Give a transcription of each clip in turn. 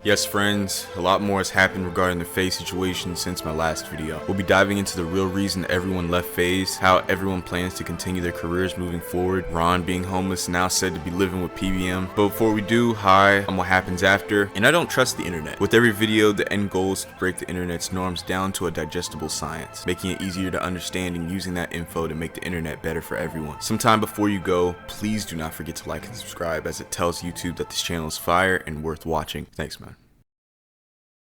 Yes friends, a lot more has happened regarding the FaZe situation since my last video. We'll be diving into the real reason everyone left FaZe, how everyone plans to continue their careers moving forward, Ron being homeless now said to be living with PBM. But before we do, on what happens after, and I don't trust the internet. With every video, the end goal is to break the internet's norms down to a digestible science, making it easier to understand and using that info to make the internet better for everyone. Sometime before you go, please do not forget to like and subscribe, as it tells YouTube that this channel is fire and worth watching. Thanks man.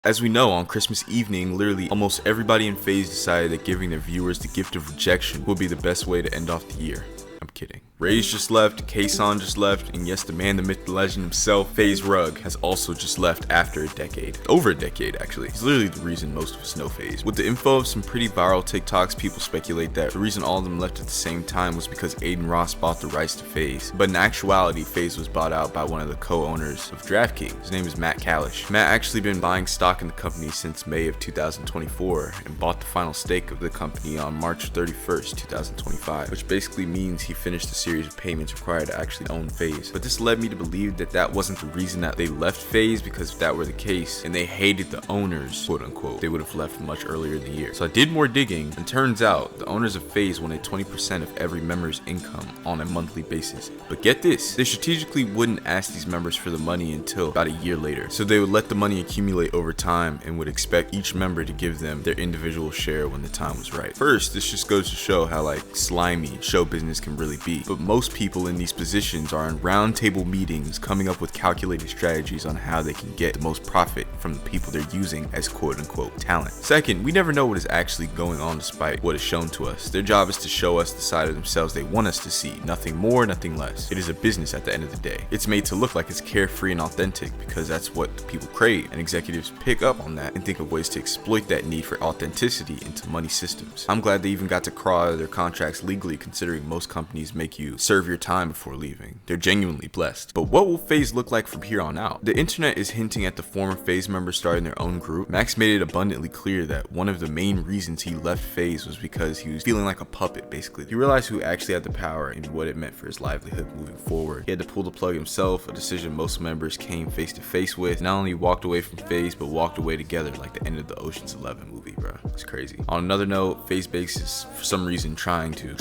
As we know, on Christmas evening, literally almost everybody in FaZe decided that giving their viewers the gift of rejection would be the best way to end off the year. I'm kidding. Ray's just left, Kason just left, and yes, the man, the myth, the legend himself, FaZe Rug, has also just left after a decade. Over a decade, actually. He's literally the reason most of us know FaZe. With the info of some pretty viral TikToks, people speculate that the reason all of them left at the same time was because Aiden Ross bought the rights to FaZe. But in actuality, FaZe was bought out by one of the co-owners of DraftKings. His name is Matt Kalish. Matt actually been buying stock in the company since May of 2024 and bought the final stake of the company on March 31st, 2025, which basically means he finished the series of payments required to actually own FaZe. But this led me to believe that that wasn't the reason that they left FaZe, because if that were the case and they hated the owners, quote unquote, they would have left much earlier in the year. So I did more digging, and turns out the owners of FaZe wanted 20% of every member's income on a monthly basis. But get this, they strategically wouldn't ask these members for the money until about a year later. So they would let the money accumulate over time and would expect each member to give them their individual share when the time was right. First, this just goes to show how slimy show business can really be. But most people in these positions are in round table meetings coming up with calculated strategies on how they can get the most profit from the people they're using as quote unquote talent. Second, we never know what is actually going on despite what is shown to us. Their job is to show us the side of themselves they want us to see, nothing more, nothing less. It is a business at the end of the day. It's made to look like it's carefree and authentic because that's what the people crave, and executives pick up on that and think of ways to exploit that need for authenticity into money systems. I'm glad they even got to crawl out of their contracts legally, considering most companies make you serve your time before leaving. They're genuinely blessed. But what will FaZe look like from here on out? The internet is hinting at the former FaZe members starting their own group. Max made it abundantly clear that one of the main reasons he left FaZe was because he was feeling like a puppet, basically. He realized who actually had the power and what it meant for his livelihood moving forward. He had to pull the plug himself, a decision most members came face to face with. Not only walked away from FaZe, but walked away together like the end of the Ocean's 11 movie, bro. It's crazy. On another note, FaZe Base is for some reason trying to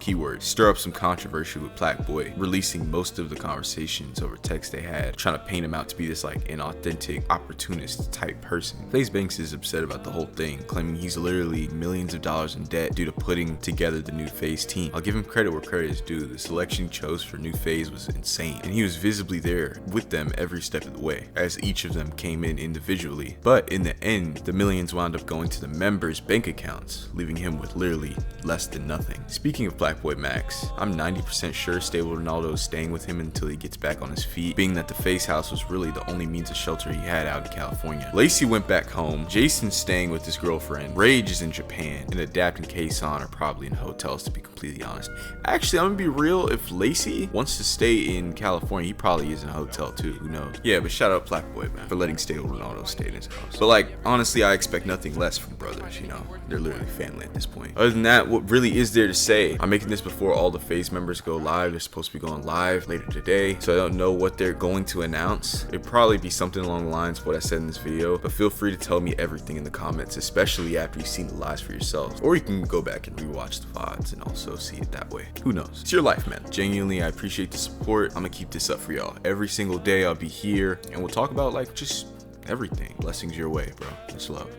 keyword, stir up some controversy with Black Boy, releasing most of the conversations over text they had, trying to paint him out to be this inauthentic, opportunist type person. FaZe Banks is upset about the whole thing, claiming he's literally millions of dollars in debt due to putting together the new FaZe team. I'll give him credit where credit is due. The selection he chose for new FaZe was insane, and he was visibly there with them every step of the way, as each of them came in individually. But in the end, the millions wound up going to the members' bank accounts, leaving him with literally less than nothing. Speaking of Black Boy Max, I'm 90% sure Stable Ronaldo is staying with him until he gets back on his feet, being that the FaZe house was really the only means of shelter he had out in California. Lacey went back home, Jason's staying with his girlfriend, Rage is in Japan, and Adapt and Kason are probably in hotels, to be completely honest. Actually, I'm gonna be real, if Lacey wants to stay in California, he probably is in a hotel too, who knows. Yeah, but shout out Black Boy, man, for letting Stable Ronaldo stay in his house. But honestly, I expect nothing less from brothers, you know? They're literally family at this point. Other than that, what really is there to say? I'm making this before all the FaZe members go live. They're supposed to be going live later today, so I don't know what they're going to announce. It'd probably be something along the lines of what I said in this video, but feel free to tell me everything in the comments, especially after you've seen the lives for yourselves, or you can go back and rewatch the VODs and also see it that way. Who knows? It's your life, man. Genuinely, I appreciate the support. I'm gonna keep this up for y'all every single day. I'll be here and we'll talk about just everything. Blessings your way, bro. Much love.